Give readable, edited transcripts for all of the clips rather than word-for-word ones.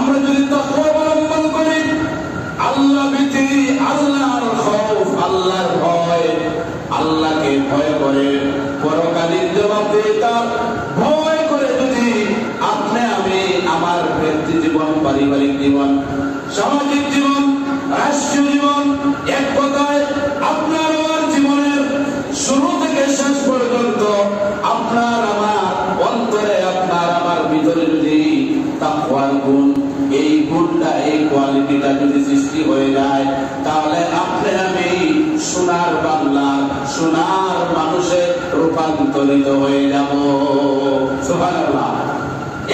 আমরা যদি তাকওয়া অবলম্বন করি, আল্লাহ ভীতি, আল্লাহর খৌফ, আল্লাহর ভয়, আল্লাহকে ভয় করে পরকালীন জবাবদিহিতা ভয় করে যদি আপনি আমি আমার ব্যক্তি জীবন, পারিবারিক জীবন, সামাজিক জীবন, রাষ্ট্রীয় জীবন, এক কথায় আপনার আমার জীবনের শুরু থেকে শেষ পর্যন্ত আপনার আমার অন্তরে, আপনার আমার ভিতরে যদি তাকওয়ার গুণ, এই গুণটা, এই কোয়ালিটিটা যদি সৃষ্টি হয়ে যায়, তাহলে আপনি আমি সোনার বাংলা, সোনার মানুষে রূপান্তরিত হয়ে যাব। সুবহানাল্লাহ।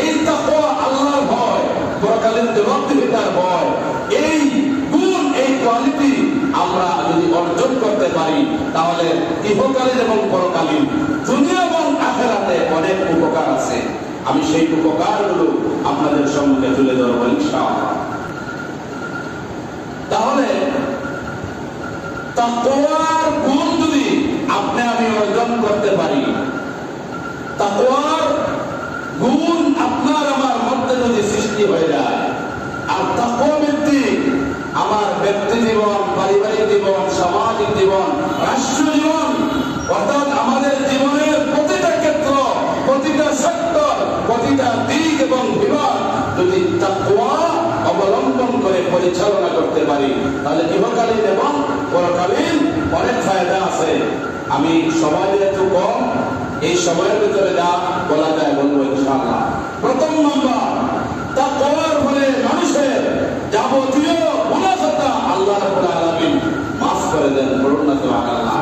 এই তাকওয়া, আল্লাহর ভয়, পরকালীন জবাবদিহিতার ভয়, এই গুণ, এই কোয়ালিটি আমরা যদি অর্জন করতে পারি, তাহলে ইহকালীন এবং পরকালীন, দুনিয়া এবং আখিরাতে অনেক উপকার আছে। আমি সেই উপকারগুলো আপনাদের সম্মুখে তুলে ধরবো ইনশাআল্লাহ। তাহলে তাকওয়ার গুণ যদি আপনি আমি অর্জন করতে পারি, তাকওয়ার গুণ আপনার আমার মধ্যে যদি সৃষ্টি হয়ে যায়, আর তাকওয়া ভিত্তিক আমার ব্যক্তি জীবন, পারিবারিক জীবন, সামাজিক জীবন, রাষ্ট্রীয় জীবন, অর্থাৎ আমাদের জীবনের প্রতিটা ক্ষেত্র, প্রতিটা সেক্টর, প্রতিটা দিক এবং বিভাগ যদি তাকওয়া অবলম্বন করে পরিচালনা করতে পারি, তাহলে ইহকালীন এবং পরকালীন অনেক ফায়দা আছে। আমি সময় যেহেতু কম, এই সময়ের ভিতরে যা বলা যায় বলবো ইনশাআল্লাহ। প্রথম নম্বর, তাকওয়ার ফলে মানুষের যাবতীয় গুনাহটা আল্লাহ রাব্বুল আলামিন মাফ করে দেন। বলুন না সুবহানাল্লাহ।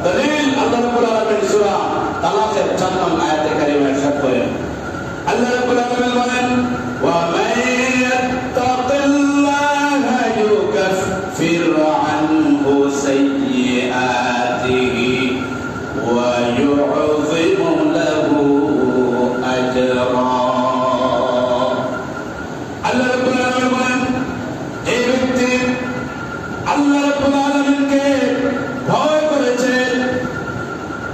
দলিল আল্লাহ রাব্বুল আলামিন সূরা তালাকের 4 নম্বর আয়াতে কারিমা ইরশাদ করেন, আল্লাহ রাব্বুল আলামিন বলেন, ওয়া মান ইয়াত্তাকিল্লাহা ইউকাফির আনহু সাইয়্যাতিহি ওয়া ইউ'যিম লাহু আজরা। আল্লাহ রাব্বুল আলামিন বলেন, এই ব্যক্তি আল্লাহ রাব্বুল আলামিনকে ভয় করেছে।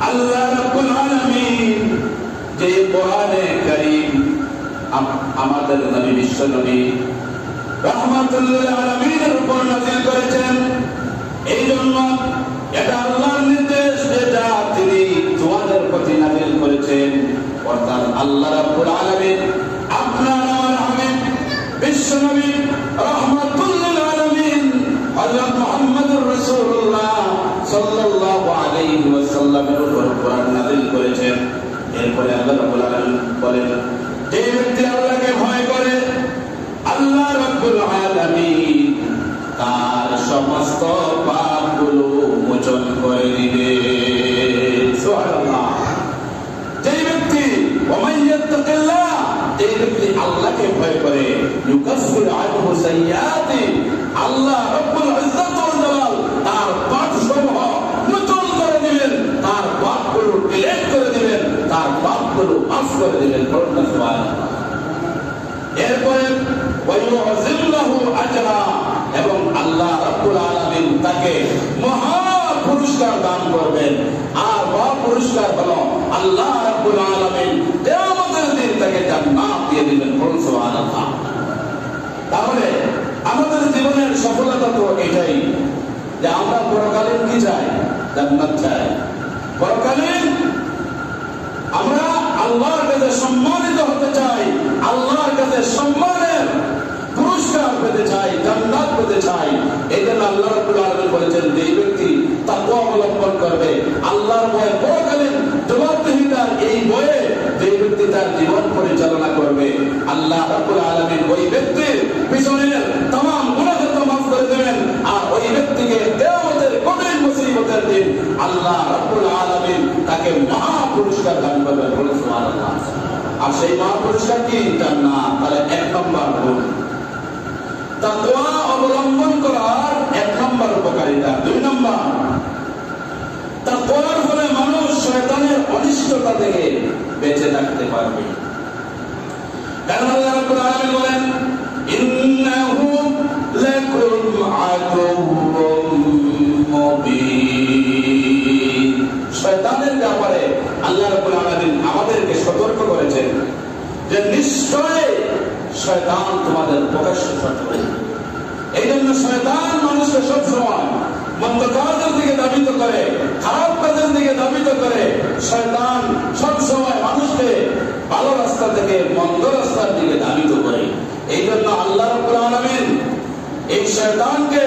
আল্লাহ রাব্বুল আলামিন যে কোরআনে কারীম আমাদের নবী, বিশ্ব নবী রাহমাতুল লিল আলামিনের উপর নাযিল করেছেন, এই জন্য এটা আল্লাহর নির্দেশ, যেটা তিনি তোমাদের প্রতি নাযিল করেছেন। অর্থাৎ আল্লাহ রাব্বুল আলামিন আপনার আমার হাবিব বিশ্ব নবী রাহমাতুল লিল আলামিন হযরত মুহাম্মদুর রাসূলুল্লাহ সাল্লাল্লাহু আলাইহি ওয়াসাল্লামের উপর কোরআন নাযিল করেছেন। এরপরে আল্লাহ রাব্বুল আলামিন বলেন, যে ব্যক্তি আল্লাহকে ভয় করে, আল্লাহ রাব্বুল আলামিন তার সমস্ত পাপগুলো মোচন করে দিবে। সুবহানাল্লাহ। যে ব্যক্তি ওমান ইয়াত্তাকিল্লাহ, যে ব্যক্তি আল্লাহকে ভয় করে, ইউকাফির আনহু সাইয়্যাতি, আল্লাহ রাব্বুল ইজ্জত ওয়াল জালাল তার পাপসমূহ মোচন করে দিবেন, তার পাপগুলো ডিলিট করে দিবেন, তার পাপগুলো মাফ করে দিবেন। সুবহানাল্লাহ। এরপরে ওয়া ইউ'যিম লাহু আজরা, এবং আল্লাহ রাব্বুল আলামিন তাকে মহা পুরস্কার দান করবেন। আর মহা পুরস্কার হলো আল্লাহ রাব্বুল আলামিন কিয়ামতের দিন তাকে জান্নাত দিয়ে দিবেন। সুবহানাল্লাহ। তাহলে আমাদের জীবনের সফলতা তো এটাই যে আমরা পরকালীন কি চাই? জান্নাত চাই। পরকালীন আমরা আল্লাহর কাছে সম্মানিত হতে চাই, আল্লাহর কাছে সম্মানের পুরস্কার পেতে চাই, জান্নাত পেতে চাই। এই জন্য আল্লাহ রাব্বুল আলামিন বলেছেন, যে ব্যক্তি তাকওয়া অবলম্বন করবে, আল্লাহর ভয়, পরকালীন জবাবদিহিতার এই ভয়ে যে ব্যক্তি তার জীবন পরিচালনা করবে, আল্লাহ রাব্বুল আলামিন ওই ব্যক্তির পিছনের तमाम গুনাহকে মাফ করে দেবেন। আর ওই ব্যক্তিকে কিয়ামতের কঠিন মুসিবতের দিন আল্লাহ রাব্বুল আলামিন তাকে মহা পুরস্কার দান করবেন। সুবহানাল্লাহ। আর সেই মহা পুরস্কার কি? জান্নাত। তাহলে 1 নম্বর গুণ তাকওয়া অবলম্বন করার 1 নম্বর উপকারিতা। 2 নম্বর, তাকওয়ার ফলে মানুষ শয়তানের অনিষ্টতা থেকে বেঁচে থাকতে পারবে। কারণ আল্লাহ রাব্বুল আলামিন বলেন, ইন্নাহু লাকুম আদুউম মুবিন। শয়তানের ব্যাপারে আল্লাহ রাব্বুল আলামিন আমাদেরকে সতর্ক করেছেন যে নিশ্চয় শয়তান তোমাদের প্রকাশ্য শত্রু। এই জন্য শয়তান মানুষকে সবসময় মন্দ কাজের দিকে ধাবিত করে, খারাপ কাজের দিকে ধাবিত করে। শয়তান সবসময় মানুষকে ভালো রাস্তা থেকে মন্দ রাস্তার দিকে ধাবিত করে। এই জন্য আল্লাহ রাব্বুল আলামিন এই শয়তানকে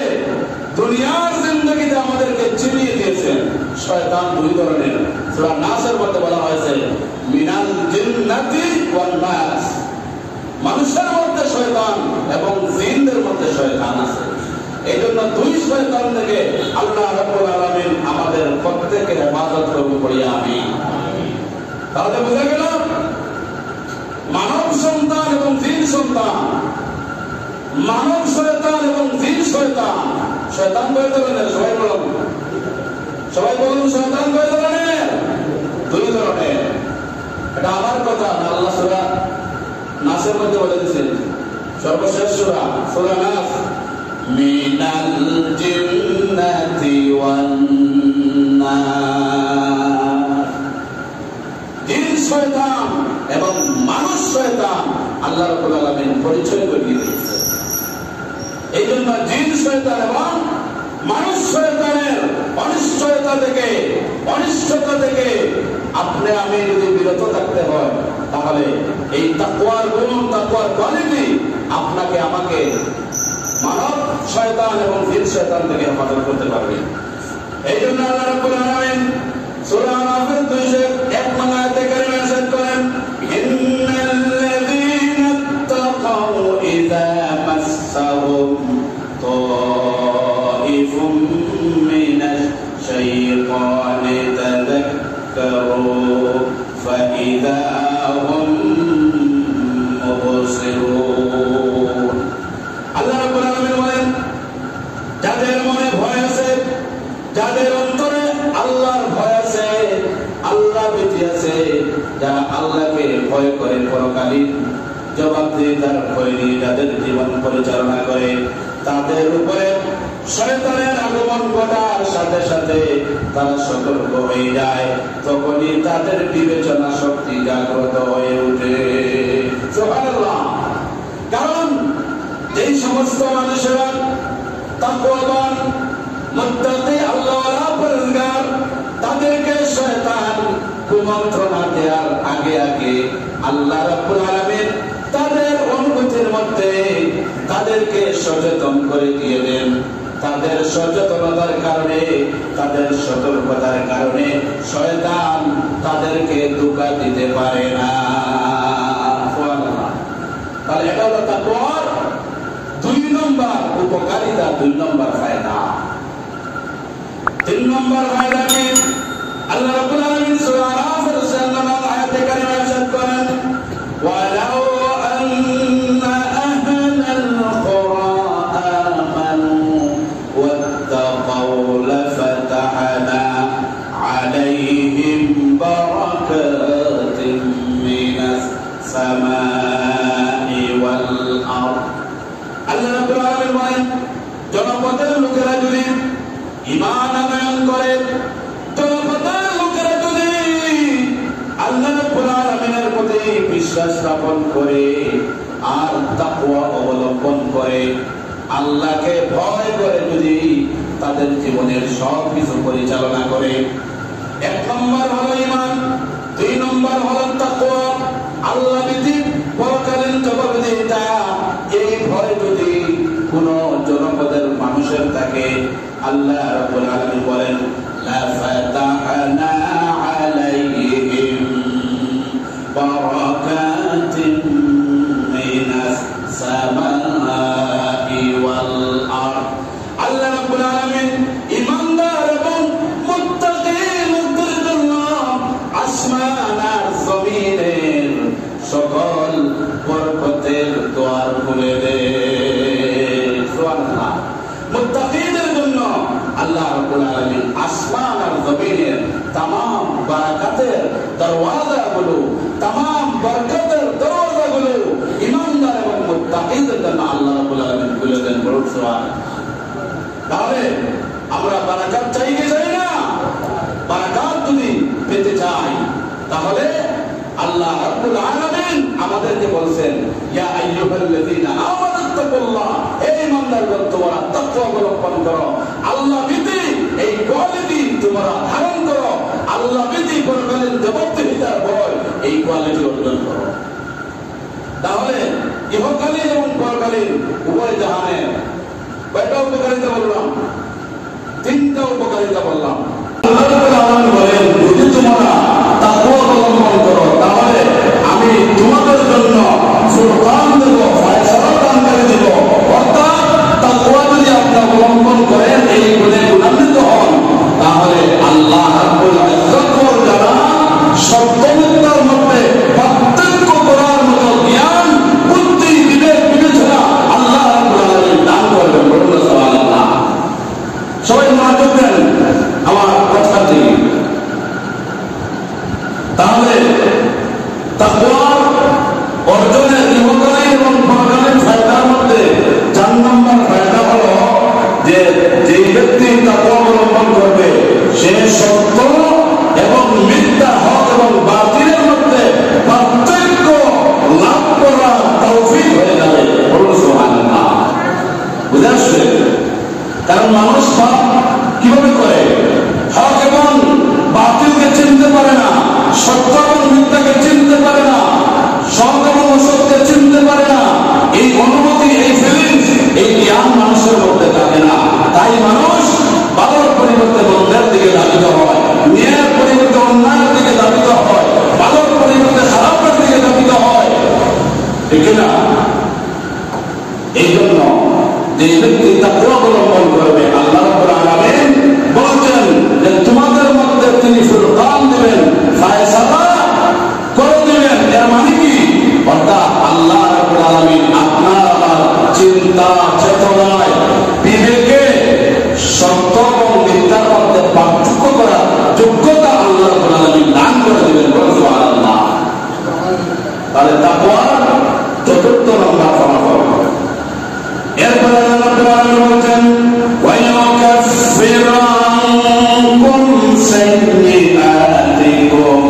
দুনিয়ার জিন্দেগিতে আমাদেরকে চিনিয়ে দিয়েছেন। শয়তান দুই ধরনের। সূরা নাসের মধ্যে বলা হয়েছে মিনাল জিন্নাতি ওয়ান নাস, মানুষের মধ্যে শয়তান এবং জিনদের মধ্যে শয়তান আছে। এই জন্য দুই শয়তান থেকে আল্লাহ রাব্বুল আলামিন আমাদের প্রত্যেকের হেফাজত করবে বলি আমিন। তাহলে বোঝা গেল মানব সন্তান এবং জিন সন্তান, মানব শয়তান এবং জিন শয়তান। শয়তান কয় ধরনের? সবাই বলুন শয়তান কয় ধরনের? দুই ধরনের। এটা আমার কথা না, আল্লাহ সূরা নাসের মধ্যে বলে দিয়েছেন, সর্বশেষ সূরা, সূরা নাস, মিনাল জিন্নাতি ওয়ান নাস। জিন শয়তান এবং মানুষ শয়তান আল্লাহ রাব্বুল আলামিন পরিচয় করিয়ে দিয়েছেন। এই জন্য জিন শয়তান এবং মানুষ শয়তানের অনিশ্চয়তা থেকে, অনিষ্টতা থেকে আপনি আমি যদি বিরত থাকতে হয়, তাহলে এই তাকওয়ার গুণ, তাকওয়ার কোয়ালিটি আপনাকে আমাকে মানব শয়তান এবং জিন শয়তান থেকে হেফাজত করতে পারবে। এই জন্য আল্লাহ রাব্বুল আলামিন সূরা আরাফের 201 নং আয়াতে কারিমা ইরশাদ করেন, ইন্নাল্লাযীনা তাকাউ ইযা মাসসাহুম তাইফুম মিনাশ শাইতানি তাযাক্কারু ফাইযা হুম মুবসিরুন। আল্লাহ রাব্বুল আলামিন বলেন, যাদের মনে ভয় আছে, যাদের অন্তরে আল্লাহর ভয় আছে, আল্লাহ ভীতি আছে, যারা আল্লাহকে ভয় করে, পরকালীন জবাবদিহিতার ভয় নিয়ে যাদের জীবন পরিচালনা করে, তাদের উপরে শয়তানের আগমন ঘটার সাথে সাথে তারা সতর্ক হয়ে যায়। তখনই তাদের বিবেচনা শক্তি জাগ্রত হয়ে ওঠে। সুবহানাল্লাহ। কারণ এই সমস্ত মানুষেরা তাকওয়াবান, মুত্তাকি, আল্লাহওয়ালা, পরহেজগার, তাদেরকে শয়তান কুমন্ত্রণা দেওয়ার আগে আগে আল্লাহ রাব্বুল আলামিন তাদের অনুভূতির মধ্যে তাদেরকে সচেতন করে দিয়ে দেন। তাদের সচেতনতার কারণে, তাদের সতর্কতার কারণে শয়তান তাদেরকে ধোঁকা দিতে পারে না। তাহলে এটা হলো তাকওয়ার 2 নম্বর উপকারিতা, 2 নম্বর ফায়দা। 3 নম্বর ফায়দা কি? আল্লাহ রাব্বুল আলামিন সূরা আরাফের 4 নম্বর আয়াতে কারিমা ইরশাদ করেন, ওয়ালাউ আন্না আহলাল কুরা আমানু ওয়াত্তাকাউ লাফাতাহনা আলাইহিম বারাকাতিন মিনাস সামাই ওয়াল আরদ। আল্লাহ রাব্বুল আলামিন বলেন, জনপদের লোকেরা যদি ঈমান আনয়ন করে, জনপদের লোকেরা যদি আল্লাহ রাব্বুল আলামিনের প্রতি বিশ্বাস স্থাপন করে আর তাকওয়া অবলম্বন করে, আল্লাহকে ভয় করে যদি তাদের জীবনের সব কিছু পরিচালনা করে। 1 নম্বর হলো ঈমান, 2 নম্বর হলো তাকওয়া, আল্লাহ ভীতি, পরকালীন জবাবদিহিতা। এই ভয় যদি কোন জনপদের মানুষের থাকে, আল্লাহ রাব্বুল আলামিন বলেন, লাফাতাহনা আলাইহিম বারাকাতিন মিনাস সামাই ওয়াল আরদ। আল্লাহ রাব্বুল আলামিন ঈমানদার এবং মুত্তাকিনদের জন্য আসমান আর জমিনের সকল বরকতের দ্বার খুলে দেন। সুবহানাল্লাহ। মুত্তাকিনদের জন্য আল্লাহ রাব্বুল আলামিন আসমান আর জমিনের तमाम বারাকাতের দরওয়াজাগুলো, तमाम বরকতের দরওয়াজাগুলো ঈমানদার এবং মুত্তাকিনদের জন্য আল্লাহ রাব্বুল আলামিন খুলে দেন। বলুন সুবহানাল্লাহ। তাহলে আমরা বারাকাত চাই কি চাই না? বারাকাত যদি পেতে চাই তাহলে আল্লাহ আল্লাহ রাব্বুল আলামিন আমাদেরকে বলছেন, ইয়া আইয়ুহাল্লাযীনা আমানুত্তাকুল্লাহ, হে ঈমানদারগণ তোমরা তাকওয়া অবলম্বন করো, আল্লাহ ভীতি এই কোয়ালিটি তোমরা ধারণ করো, আল্লাহ ভীতি পরকালীন জবাবদিহিতার ভয় এই কোয়ালিটি অর্জন করো। তাহলে ইহকালীন এবং পরকালীন উভয় জাহানে কয়টা উপকারিতা বললাম? তিনটা উপকারিতা বললাম। আল্লাহ রাব্বুল আলামিন বলেন, যদি তোমরা তাকওয়া অবলম্বন করো তাহলে আমি তোমাদের জন্য ফুরকান দেব, ফয়সালা দানকারী দেব। অর্থাৎ তাকওয়া যদি আপনি অবলম্বন করেন, এই গুণে গুণান্বিত হন, তাহলে আল্লাহ রাব্বুল ইজ্জত ওয়াল জালাল সত্য মিথ্যার মধ্যে পার্থক্য করার মতো জ্ঞান, বুদ্ধি, বিবেক, বিবেচনা আল্লাহ রাব্বুল আলামিন দান করবেন। বলুন সুবহানাল্লাহ। সবাই মনোযোগ দেন আমার কথা থেকে। তাহলে তাকওয়া অর্জনের ইহকালীন এবং পরকালীন ফায়দার মধ্যে 4 নম্বর ফায়দা হলো যে যেই ব্যক্তি তাকওয়া অবলম্বন করবে সে সত্য এবং মিথ্যা, হক এবং বাতিলের মধ্যে পার্থক্য লাভ করার তৌফিক হয়ে যাবে। বলুন সুবহানাল্লাহ। বুঝে আসছে? কারণ মানুষ পাপ কিভাবে করে? হক এবং বাতিলকে চিনতে পারে না, সত্য এবং মিথ্যাকে চিনতে পারে না, সৎ এবং অসৎকে চিনতে পারে না। এই অনুভূতি, এই ফিলিংস, এই জ্ঞান মানুষের মধ্যে থাকে না। তাই মানুষ ভালোর পরিবর্তে মন্দের দিকে ধাবিত হয়, ন্যায়ের পরিবর্তে অন্যায়ের দিকে ধাবিত হয়, ভালোর পরিবর্তে খারাপের দিকে ধাবিত হয়, ঠিক না? এই জন্য যে ব্যক্তি তাকওয়া অবলম্বন করবে, আল্লাহ রাব্বুল আলামিন বলছেন যে তোমাদের মধ্যে তিনি ফুরকান দিবেন, ফয়সালা করে দিবেন। এর মানে কি? অর্থাৎ আল্লাহ রাব্বুল আলামিন আপনার আমার চিন্তা চেতনায়, বিবেকে সত্য এবং মিথ্যার মধ্যে পার্থক্য করার যোগ্যতা আল্লাহ রাব্বুল আলামিন দান করে দিবেন। সুবহানাল্লাহ। তাহলে তাকওয়ার 4th নম্বর ফলাফল। এরপরে আল্লাহ রাব্বুল আলামিন বলেন, ওয়া ইউকাফিরু আনকুম সাইয়্যাতিকুম,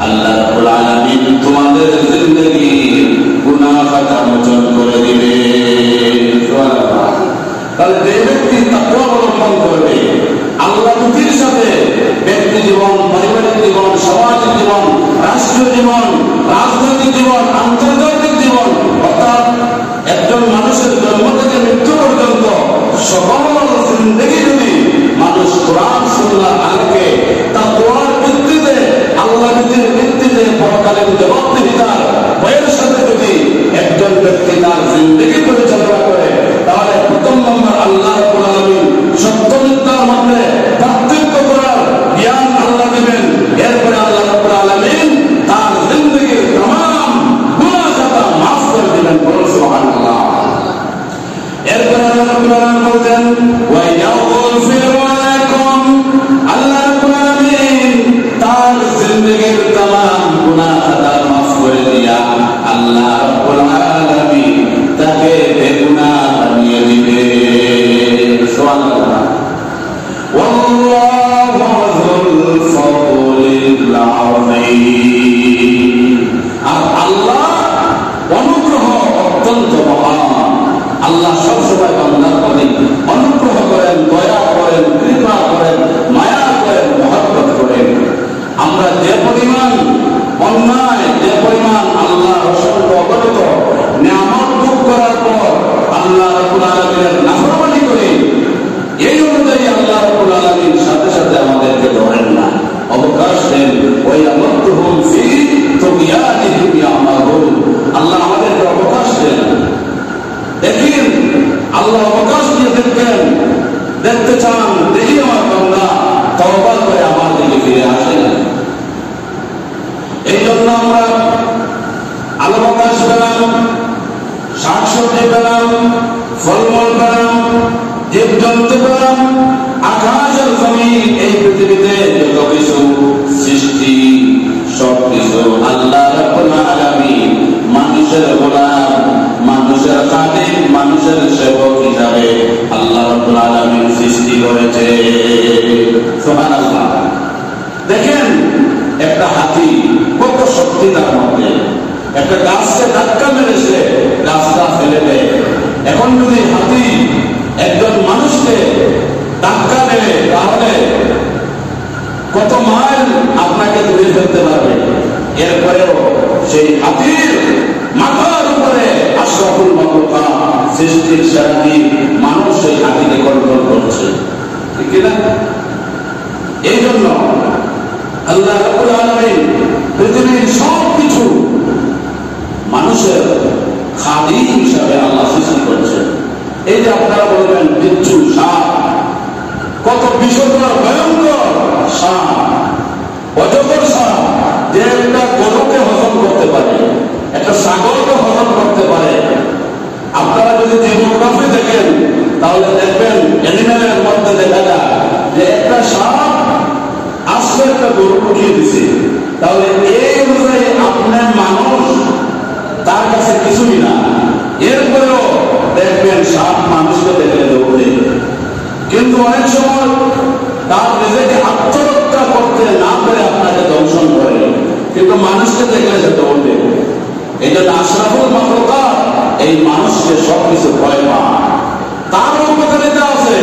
আল্লাহ রাব্বুল আলামিন তোমাদের জিন্দেগীর গুনাহ খাতা মোচন করে দিবেন। সুবহানাল্লাহ। তাহলে যে ব্যক্তি তাকওয়া অবলম্বন করবে, আল্লাহ ভীতির সাথে ব্যক্তি জীবন, পারিবারিক জীবন, সামাজিক জীবন, রাষ্ট্র জীবন, রাজনৈতিক জীবন, আন্তর্জাতিক জীবন, অর্থাৎ একজন মানুষের জন্ম থেকে মৃত্যু পর্যন্ত সকল জিন্দেগি যদি মানুষ কোরআন সুন্নাহর আলোকে তাকওয়ার ভিত্তিতে, আল্লাহ ভীতির ভিত্তিতে, পরকালীন জবাবদিহিতার ভয়ের সাথে যদি একজন ব্যক্তি তার জিন্দেগি পরিচালনা করে, তাহলে 1ম নম্বর আল্লাহ রাব্বুল আলামিন সত্য মিথ্যার মধ্যে পার্থক্য করার জ্ঞান আল্লাহ দেবেন। এরপরে আল্লাহ রাব্বুল আলামিন তার জিন্দেগির तमाम গুনাহ খাতা মাফ করে দিবেন। বলুন সুবহানাল্লাহ। এরপরে আল্লাহ রাব্বুল আলামিন বলেন, ওয়া ইয়াগফিরু লাকুম, আল্লাহ রাব্বুল আলামিন তার জিন্দেগির तमाम গুনাহ খাতা মাফ করে দিয়া আল্লাহ রাব্বুল আলামিন তাকে বেগুনাহ বানিয়ে দিবেন। সুবহানাল্লাহ। ওয়াল্লাহু যুল ফাদলিল আযীম। আর আল্লাহ অনুগ্রহ অত্যন্ত মহান। আল্লাহ সবসময় বান্দার প্রতি অনুগ্রহ করেন, দয়া করেন, কৃপা করেন, মায়া করেন, মহব্বত করেন। আমরা যে পরিমাণ অন্যায়, যে পরিমাণ আল্লাহ অসংখ্য অগণিত নিয়ামত ভোগ করার পর আল্লাহ রাব্বুল আলামিনের নাফরমানি করি, এই অনুযায়ী আল্লাহ রাব্বুল আলামিন সাথে সাথে আমাদেরকে ধরেন না, অবকাশ দেন। ওই আমতুহুম ফি তুগয়ানিহিম ইয়ামাহুন, আল্লাহ আমাদেরকে অবকাশ দেন। দেখেন আল্লাহ অবকাশ দিয়ে দেখবেন, দেখতে চান, দেখি আমার বান্দা তওবা করে আমার দিকে ফিরে আসেন। এই জন্য আমরা আলো বাতাস পেলাম, শাকসবজি পেলাম, ফলমূল পেলাম, জীবজন্তু পেলাম, আকাশ আর জমিন, এই পৃথিবীতে যত কিছু সৃষ্টি সবকিছু আল্লাহ রাব্বুল আলামিন মানুষের গোলাম, মানুষের খাদিম, মানুষের সেবক হিসাবে আল্লাহ রাব্বুল আলামিন সৃষ্টি করেছে। সুবহানাল্লাহ। দেখেন একটা হাতি কত শক্তি গাছকে ধাক্কা মেরেছে, গাছটা ফেলে দেয়। এখন যদি হাতি একজন মানুষকে ধাক্কা দেয় তাহলে কত মাইল আপনাকে দূরে ফেলতে পারবে। এরপরেও সেই হাতির মাথার উপরে আশরাফুল মাখলুকাত সৃষ্টির সাথী মানুষ সেই হাতিকে কন্ট্রোল করছে, ঠিক না? এই জন্য আল্লাহ রাব্বুল আলামিন পৃথিবীর সবকিছু মানুষের খাদিম হিসাবে আল্লাহ সৃষ্টি করছেন। এই যে আপনারা বলবেন বিচ্ছু, সাপ, কত বিষধর ভয়ঙ্কর সাপ, অজগর সাপ, যে একটা গরুকে হজম করতে পারে, একটা ছাগলকে হজম করতে পারে। আপনারা যদি জিওগ্রাফি দেখেন তাহলে দেখবেন অ্যানিমেলের মধ্যে দেখা যায় যে একটা সাপ আসলে একটা গরু উঠিয়ে দিছে। তাহলে এই অনুযায়ী আপনার মানুষ তার কাছে কিছুই না, এরপরেও দেখবেন সাপ মানুষকে দেখে দৌড়ে। কিন্তু অনেক সময় তার নিজেকে আত্মরক্ষা করতে না পেরে আপনাকে দংশন করে, কিন্তু মানুষকে দেখলে সে দৌড়ে। এই জন্য আশরাফুল মাখলুকাত এই মানুষকে সবকিছু ভয় পায়। তারও উপকারিতা আছে,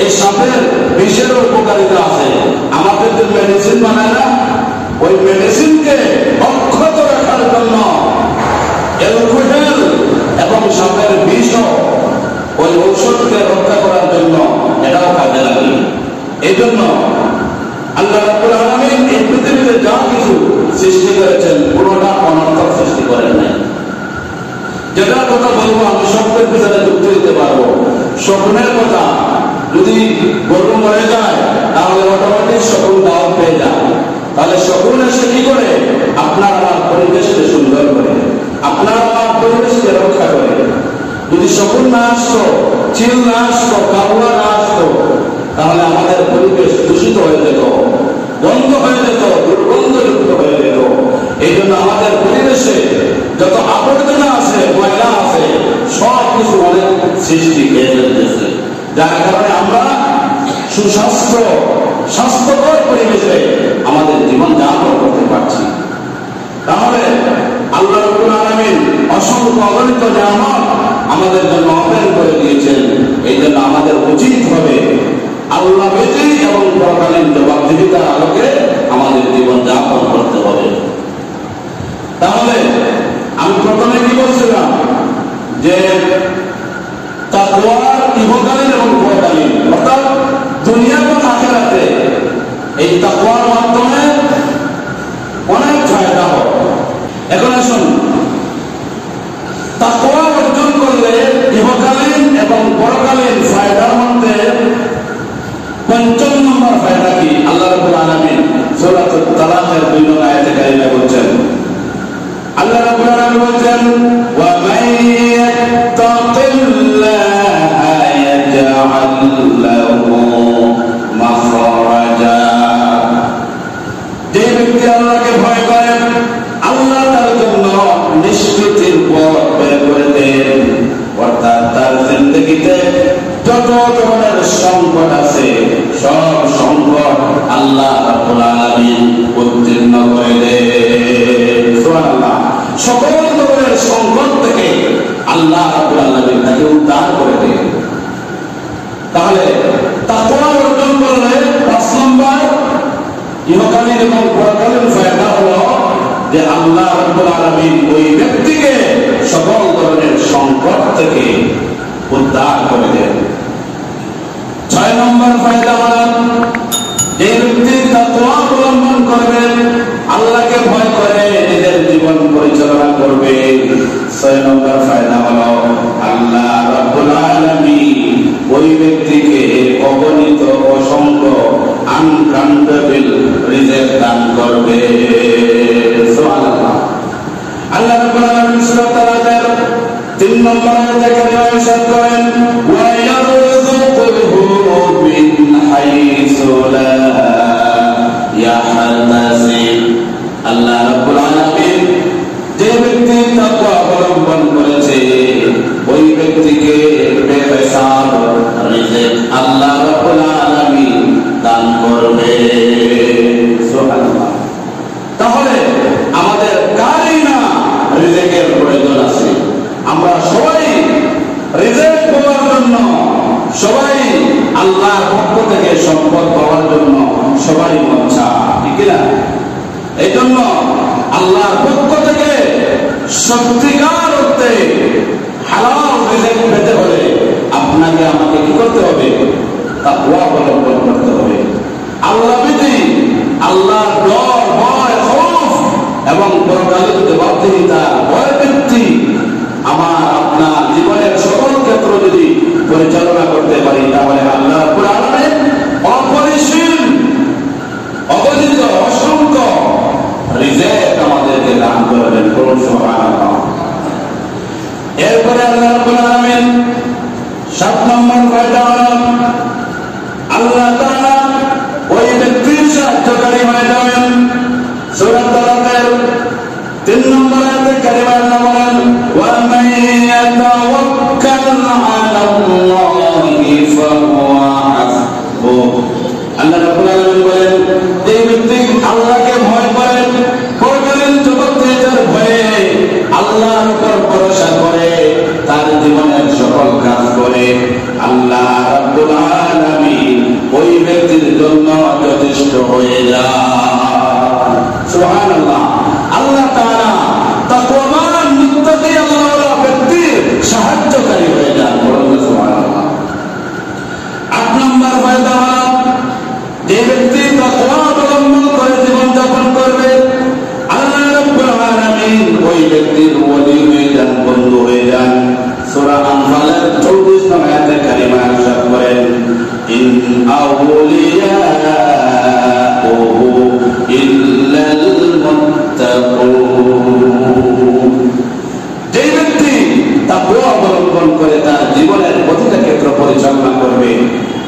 এই সাপের বিষের উপকারিতা আছে। আমাদের যে মেডিসিন বানায় না, ওই মেডিসিনকে অক্ষত রাখার জন্য অ্যালকোহল এবং সাপের বিষ, ওই ঔষধকে রক্ষা করার জন্য এটাও কাজে লাগে। এই জন্য আল্লাহ রাব্বুল আলামিন এই পৃথিবীতে যা কিছু সৃষ্টি করেছেন পুরোটা অনর্থক সৃষ্টি করেন নাই। যেটা কথা বলবো আমি স্বপ্নের পিছনে যুক্তি দিতে পারবো। স্বপ্নের কথা, যদি গরু মরে যায় তাহলে অটোমেটিক শকুন দাওয়াত পেয়ে যায়। তাহলে শকুন এসে কি করে? আপনার আমার পরিবেশকে সুন্দর করে, আপনার আমার পরিবেশকে রক্ষা করে। যদি শকুন না আসতো, চিল না আসতো, কাবুয়া না আসতো, তাহলে আমাদের পরিবেশ দূষিত হয়ে যেত, বন্ধ হয়ে যেত, দুর্গন্ধযুক্ত হয়ে যেত। এই জন্য আমাদের পরিবেশে যত আবর্জনা আছে, ময়লা আছে, সব কিছু অনেক সৃষ্টি খেয়ে ফেলতেছে, যার কারণে আমরা সুস্বাস্থ্য স্বাস্থ্যকর পরিবেশে আমাদের জীবন যাপন করতে পারছি। তাহলে আল্লাহ রাব্বুল আলামিন অসংখ্য অগণিত নিয়ামত আমাদের জন্য অপেক্ষা করে দিয়েছেন। এই জন্য আমাদের উচিত হবে আল্লাহ ভীতি এবং পরকালীন জবাবদিহিতার আলোকে আমাদের জীবন যাপন করতে হবে। তাহলে আমি প্রথমে কি বলছিলাম যে তাকওয়ার ইহকালীন এবং পরকালীন, অর্থাৎ দুনিয়া এবং আখিরাতে এই তাকওয়ার মাধ্যমে অনেক ফায়দা হয়। এখন আসুন, তাকওয়া অর্জন করলে ইহকালীন এবং পরকালীন ফায়দার মধ্যে ৫ম নম্বর ফায়দা কি? আল্লাহ রাব্বুল আলামিন সূরাতুত তালাকের ২ নং আয়াতে কারিমা বলছেন, আল্লাহ রাব্বুল আলামিন বলছেন, ওয়া মান ইয়াত্তাকিল্লাহা ইয়াজআল লাহু মাখরাজা। যে ব্যক্তি আল্লাহকে ভয় করে, আল্লাহ তার জন্য নিষ্কৃতির পথ বের করে দেন। অর্থাৎ তার জিন্দেগিতে যত ধরনের সংকট আছে, সব সংকট আল্লাহ রাব্বুল আলামিন উত্তীর্ণ করে দেন। সুবহানাল্লাহ। সকল ধরনের সংকট থেকে আল্লাহ রাব্বুল আলামিন তাকে উদ্ধার করে দেন। তাহলে তাকওয়া অর্জন করলে ৫ নম্বর ইহকালীন এবং পরকালীন ফায়দা হলো যে আল্লাহ রাব্বুল আলামিন ওই ব্যক্তিকে সকল ধরনের সংকট থেকে উদ্ধার করে দেন। ৬ নম্বর ফায়দা হলো যে ব্যক্তি তাকওয়া অবলম্বন করবে, আল্লাহকে ভয় করে নিজের জীবন পরিচালনা করবে, ৬ নম্বর ফায়দা হলো আল্লাহ রাব্বুল আলামিন ওই ব্যক্তিকে অগণিত অসংখ্য আনকাউন্টেবল রিজিক দান করবে। সুবহানাল্লাহ। আল্লাহ রাব্বুল আলামিন সূরা তালাকের ৩ নম্বর আয়াতে কারিমা ইরশাদ করেন, ওয়া ইয়ারযুকুহু মিন হাইসু লা ইয়াহতাসিব। আল্লাহ রাব্বুল আলামিন যে ব্যক্তি তাকওয়া অবলম্বন করেছে ওই ব্যক্তিকে বেহিসাব রিজিক আল্লাহ রাব্বুল আলামিন দান করবে। সুবহানাল্লাহ। তাহলে আমাদের কারই না সম্পদ পাওয়ার জন্য সবাই মন চায়, ঠিক না? এই জন্য আল্লাহর পক্ষ থেকে সত্যিকার অর্থে হালাল রিজিক পেতে হলে আপনাকে আমাকে কি করতে হবে? তাকওয়া অবলম্বন করতে হবে। আল্লাহ ভীতি, আল্লাহর ডর, ভয়, খৌফ এবং পরকালের জবাবদিহিতা, ভয় ভিত্তি আমার আপনার জীবনের সকল ক্ষেত্র যদি পরিচালনা করতে পারি, তাহলে আল্লাহ রাব্বুল আলামিন অপরিসীম, অগণিত, অসংখ্য রিজিক আমাদেরকে দান করবেন। করুন সুবহানাল্লাহ। এরপরে আল্লাহ রাব্বুল আলামিন 7 নম্বর ফায়দা হলো আল্লাহ তাআলা ওই ব্যক্তির সাহায্যকারী হয়ে যাবেন। সূরা তালাকের 3 নম্বর আয়াতে কারিমা আল্লাহ বলেন, ওয়া মান ইয়াতাওয়াক্কাল আলাল্লাহি ফাহুয়া হাসবুহ। আল্লাহ রাব্বুল আলামিন বলেন, এই ব্যক্তি আল্লাহকে ভয় করে, পরকালীন জগতের ভয়ে আল্লাহর উপর ভরসা করে, তার জীবনের সকল কাজ করে, আল্লাহ রাব্বুল আলামিন ওই ব্যক্তির জন্য যথেষ্ট হয়ে যায়। সুবহানাল্লাহ। আল্লাহ তাআলা তাকওয়াবান মুত্তাকি আল্লাহওয়ালা ব্যক্তির সাহায্যকারী হয়ে যান। বলুন সুবহানাল্লাহ। 8 নম্বর ফায়দা হলো যে ব্যক্তি তাকওয়া অবলম্বন করে জীবন যাপন করবে, আল্লাহ রাব্বুল আলামিন ওই ব্যক্তির ওলি হয়ে যান, বন্ধু হয়ে যান। সূরা আনফালের 24 নম্বর আয়াতে কারিমা ইরশাদ করেন, ইন আউলিয়াউহু ইল্লাল মুত্তাকুন। যে ব্যক্তি তাকওয়া অবলম্বন করে তার জীবনের প্রতিটা ক্ষেত্র পরিচালনা করবে,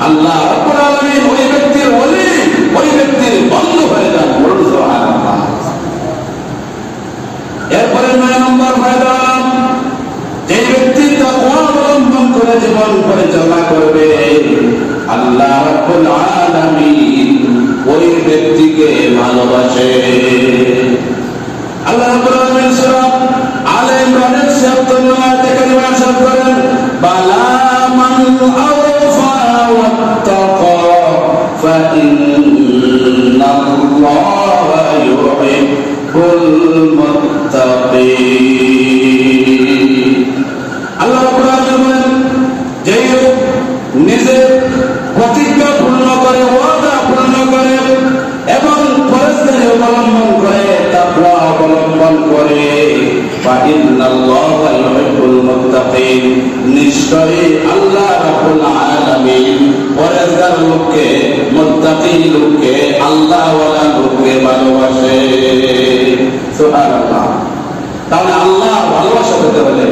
আল্লাহ রাব্বুল আলামিন ওই ব্যক্তির ওলি, ওই ব্যক্তির বন্ধু হয়ে যান। বলুন সুবহানাল্লাহ। এরপরে 9 নম্বর ফায়দা, যে ব্যক্তি তাকওয়া অবলম্বন করে জীবন পরিচালনা করবে, আল্লাহ রাব্বুল আলামিন ওই ব্যক্তিকে ভালোবাসে। আল্লাহ রাব্বুল আলামিন সূরা আলে ইমরানের 76 নম্বর আয়াতে কারিমা ইরশাদ করেন, বালা মান আওফা ওয়াত্তাকা ফাইন্নাল্লাহা ইউহিব্বুল মুত্তাকিন। আল্লাহ রাব্বুল আলামিন বলেন, যে নিজে প্রতিজ্ঞা পূর্ণ করে, ওয়াদা পূর্ণ করে এবং পরস্পর অবলম্বন করে, তাকওয়া অবলম্বন করে, ফাইন্নাল্লাহা ইউহিব্বুল মুত্তাকিন, নিশ্চয়ই আল্লাহ রাব্বুল আলামিন পরহেজগার লোককে, মুত্তাকি লোককে, আল্লাহওয়ালা লোককে ভালোবাসে। সুবহানাল্লাহ। তাহলে আল্লাহ ভালোবাসা পেতে হলে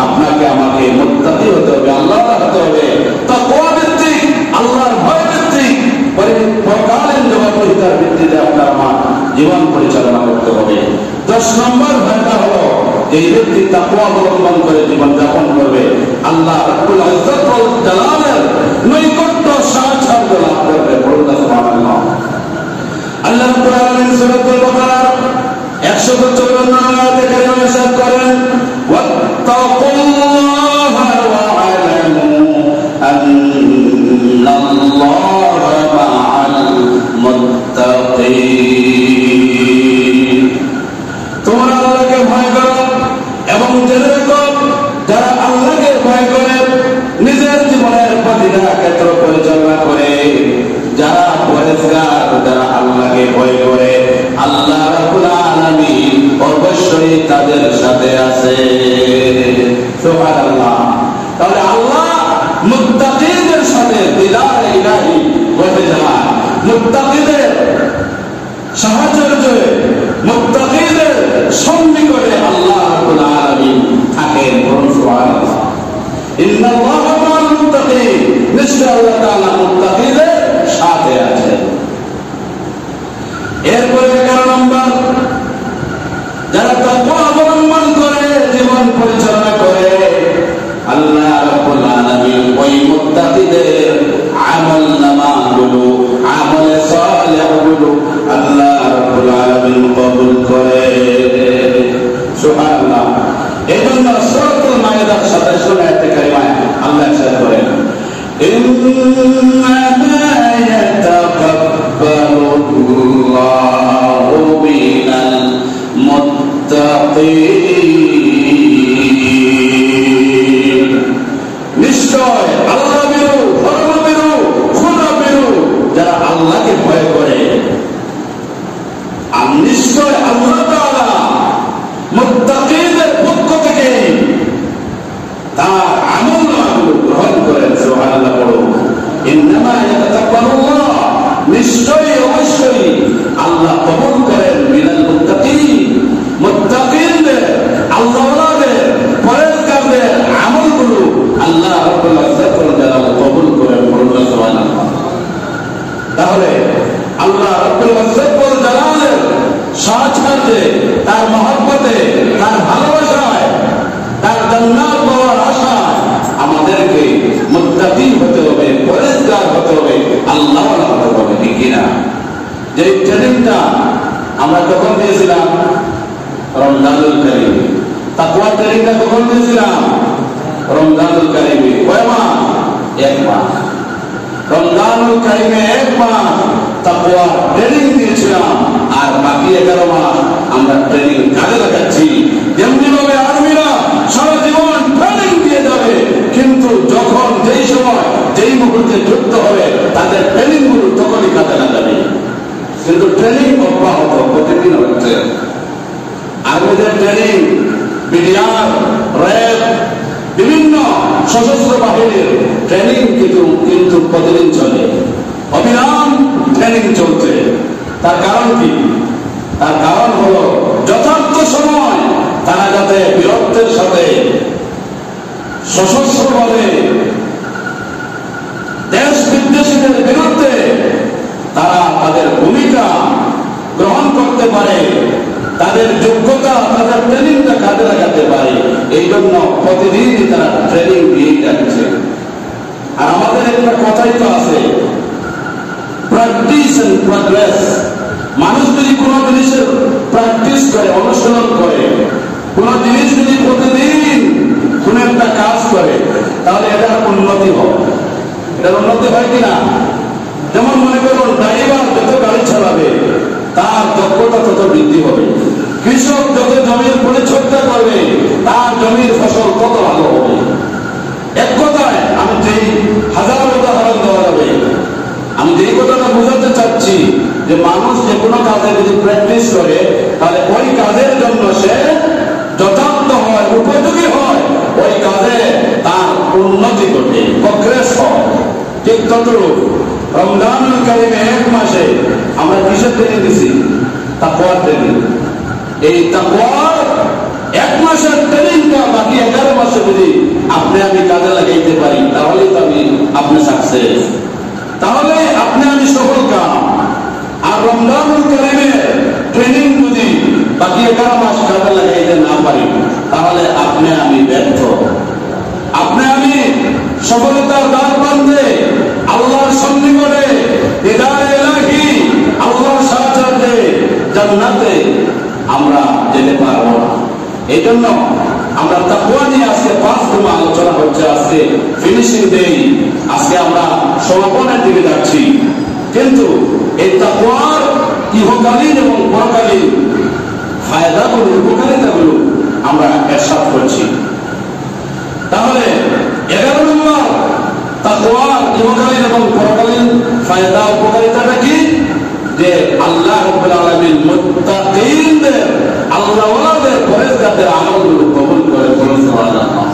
আপনাকে আমাকে মুত্তাকি হতে হবে, আল্লাহওয়ালা হতে হবে, তাকওয়া ভিত্তিক, আল্লাহর ভয় ভিত্তিক, পরকালীন জবাবদিহিতার ভিত্তিতে আপনার আমার জীবন পরিচালনা করতে হবে। 10 নম্বর ফায়দা হলো যে ব্যক্তি তাকওয়া অবলম্বন করে জীবন যাপন করবে, আল্লাহ রাব্বুল ইজ্জত ওয়াল জালালের নৈকট্য সাহায্য লাভ করবে। বলুন সুবহানাল্লাহ। আল্লাহ রাব্বুল আলামিন সূরাতুল বাকারার 154 নম্বর আয়াতে কারিমা ইরশাদ করেন, ওয়াত্তাকুল্লাহা ওয়া আলামু আন্নাল্লাহা মাআল মুত্তাকিন। তোমরা আল্লাহকে ভয় করো এবং জেনে রেখো, যারা আল্লাহকে ভয় করে নিজের জীবনের প্রতিটা ক্ষেত্র পরিচালনা করে, যারা পরহেজগার, যারা আল্লাহকে ভয় করে, আল্লাহ রাব্বুল আলামিন অবশ্যই তাদের সাথে আছে। আমরা কখন দিয়েছিলাম? রমজানুল কারীমে। তাকওয়ার ট্রেনিংটা কখন দিয়েছিলাম? রমজানুল কারীমে। কয় মাস? 1 মাস। রমজানুল কারীমে 1 মাস তাকওয়ার ট্রেনিং দিয়েছিলাম, আর বাকি 11 মাস আমরা ট্রেনিং কাজে লাগাচ্ছি। যেমনি ভাবে আর্মিরা সারা জীবন ট্রেনিং দিয়ে যাবে, কিন্তু যখন যেই সময় যেই মুহূর্তে যুদ্ধ হবে তাদের ট্রেনিং গুলো তখনই কাজে লাগাবে। কিন্তু ট্রেনিং অব্যাহত প্রতিদিন হচ্ছে। আর্মিদের ট্রেনিং, বিডিআর, র্যাব, বিভিন্ন সশস্ত্র বাহিনীর ট্রেনিং কিন্তু প্রতিদিন চলে, অবিরাম ট্রেনিং চলছে। তার কারণ কি? তার কারণ হলো যথার্থ সময় তারা যাতে বীরত্বের সাথে সশস্ত্রভাবে দেশ বিদ্বেষীদের বিরুদ্ধে তারা তাদের ভূমিকা গ্রহণ করতে পারে, তাদের যোগ্যতা, তাদের ট্রেনিংটা কাজে লাগাতে পারে। এই জন্য প্রতিদিনই তারা ট্রেনিং দিয়েই যাচ্ছে। আর আমাদের একটা কথাই তো আছে, প্র্যাকটিস এন্ড প্রগ্রেস। মানুষ যদি কোনো জিনিসের প্র্যাকটিস করে, অনুশীলন করে, কোন জিনিস যদি প্রতিদিন কোন একটা কাজ করে, তাহলে এটার উন্নতি হবে। এটার উন্নতি হয় কিনা? যেমন মনে করুন, ড্রাইভার যত গাড়ি চালাবে তার দক্ষতা তত বৃদ্ধি হবে। কৃষক যত জমির পরিচর্যা করবে তার জমির ফসল তত ভালো হবে। এক কথায় আমি যেই হাজার উদাহরণ দেওয়া যাবে, আমি যেই কথাটা বোঝাতে চাচ্ছি যে মানুষ যে কোনো কাজে যদি প্র্যাকটিস করে, তাহলে ওই কাজের জন্য সে যথার্থ হয়, উপযোগী হয়, ওই কাজে তার উন্নতি ঘটে, প্রগ্রেস হয়। ঠিক ততটুকু রমজানুল কারীমে 1 মাসে আমরা কিসের ট্রেনিং দিছি? তাকওয়ার ট্রেনিং। এই তাকওয়ার 1 মাসের ট্রেনিংটা বাকি 11 মাসে যদি আপনি আমি কাজে লাগাইতে পারি, তাহলে তো আপনি সাকসেস, তাহলে আপনি আমি সফল কাম। আর রমজানুল কারীমের ট্রেনিং যদি বাকি 11 মাস কাজে লাগাইতে না পারি, তাহলে আপনি আমি ব্যর্থ। আপনি আমি সফলতার দ্বার প্রান্তে আল্লাহর সন্নিকটে দিদারে ইলাহি, আল্লাহর সাহায্যে জান্নাতে আমরা যেতে পারবো না। এই জন্য আমরা তাকওয়া নিয়ে আজকে 5 দিন আলোচনা হচ্ছে। আজকে ফিনিশিং ডে, আজকে আমরা সমাপনের দিকে যাচ্ছি। কিন্তু এই তাকওয়ার ইহকালীন এবং পরকালীন ফায়দাগুলো, উপকারিতাগুলো আমরা একসাথ করছি। তাহলে 11 নম্বর তাকওয়ার ইহকালীন এবং পরকালীন ফায়দা, উপকারিতাটা কি? যে আল্লাহ রাব্বুল আলামিন মুত্তাকিনদের, আল্লাহওয়ালাদের, পরেজগারদের আমলগুলো কবুল করে। সুবহানাল্লাহ।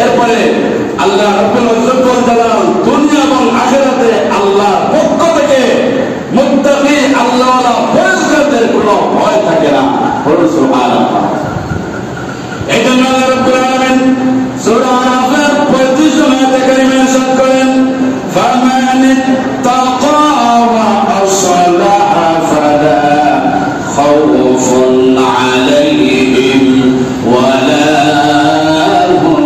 এরপরে আল্লাহ রাব্বুল ইজ্জত জালাল দুনিয়া এবং আখিরাতে আল্লাহর পক্ষ থেকে মুত্তাকি, আল্লাহওয়ালা, পরেজগারদের কোনো ভয় থাকে না। সুবহানাল্লাহ। এই জন্য আল্লাহ রাব্বুল আলামিন সূরা আরাফের 35 আয়াতে কারিমে ইরশাদ করেন, ফামান ইত্তাকা ওয়া আসলাহা ফালা খাউফুন আলাইহিম ওয়ালা হুম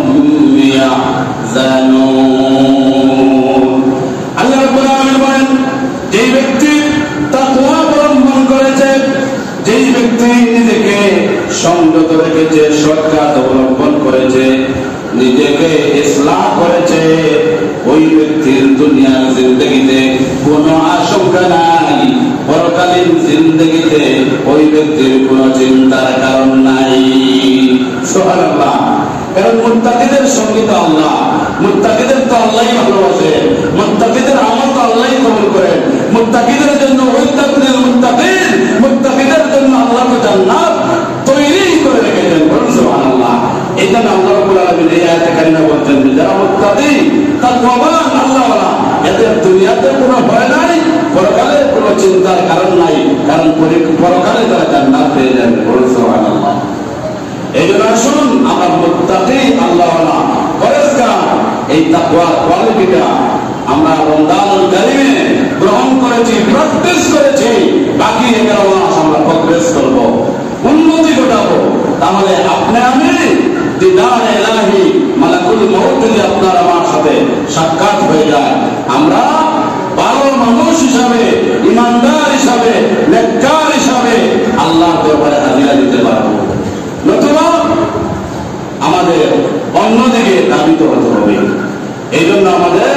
ইয়াহজানুন। আল্লাহ রাব্বুল আলামিন বলেন, যেই ব্যক্তি তাকওয়া অবলম্বন করেছে, যেই ব্যক্তি নিজেকে সংযত রেখেছে, সৎকাজ অবলম্বন করেছে, নিজেকে ইসলাহ করেছে, ওই ব্যক্তির দুনিয়ার জিন্দগিতে কোনো আশঙ্কা নাই, পরকালীন জিন্দগিতে ওই ব্যক্তির কোনো চিন্তার কারণ নাই। সুবহানাল্লাহ। কারণ মুত্তাকিদের সঙ্গী তো আল্লাহ, মুত্তাকিদের তো আল্লাহই ভালোবাসে, মুত্তাকিদের আমল তো আল্লাহই কবুল করেন। মুত্তাকিদের জন্য মুত্তাকিদের মুত্তাকিদের জন্য আল্লাহ তো জান্নাত তৈরি করে রেখেছেন। সুবহানাল্লাহ। এই জন্য আল্লাহ রাব্বুল আলামিন এই আয়াতে কারিমা বলছেন, যারা মুত্তাকি, তাকওয়াবান, আল্লাহওয়ালা, এদের দুনিয়াতে কোনো ভয় নাই, পরকালে কোনো চিন্তার কারণ নাই, কারণ পরকালে তারা জান্নাত পেয়ে যাবে। সুবহানাল্লাহ। এই জন্য আসুন আমরা মুত্তাকি, আল্লাহওয়ালা, পরেজগার, এই তাকওয়ার কোয়ালিটিটা আমরা রমজানুল কারীমে গ্রহণ করেছি, প্র্যাকটিস করেছি। বাকি 11 মাস আমরা প্রগ্রেস করব, উন্নতি ঘটাবো। তাহলে আপনি আমি দিদারে ইলাহি, মালাকুল মউত যদি আপনার আমার সাথে সাক্ষাৎ হয়ে যায়, আমরা ভালো মানুষ হিসাবে, ইমানদার হিসাবে হিসাবে, নেককার হিসাবে আল্লাহর দরবারে হাজিরা দিতে পারবো। নতুবা আমাদের অন্যদিকে ধাবিত হতে হবে। এই জন্য আমাদের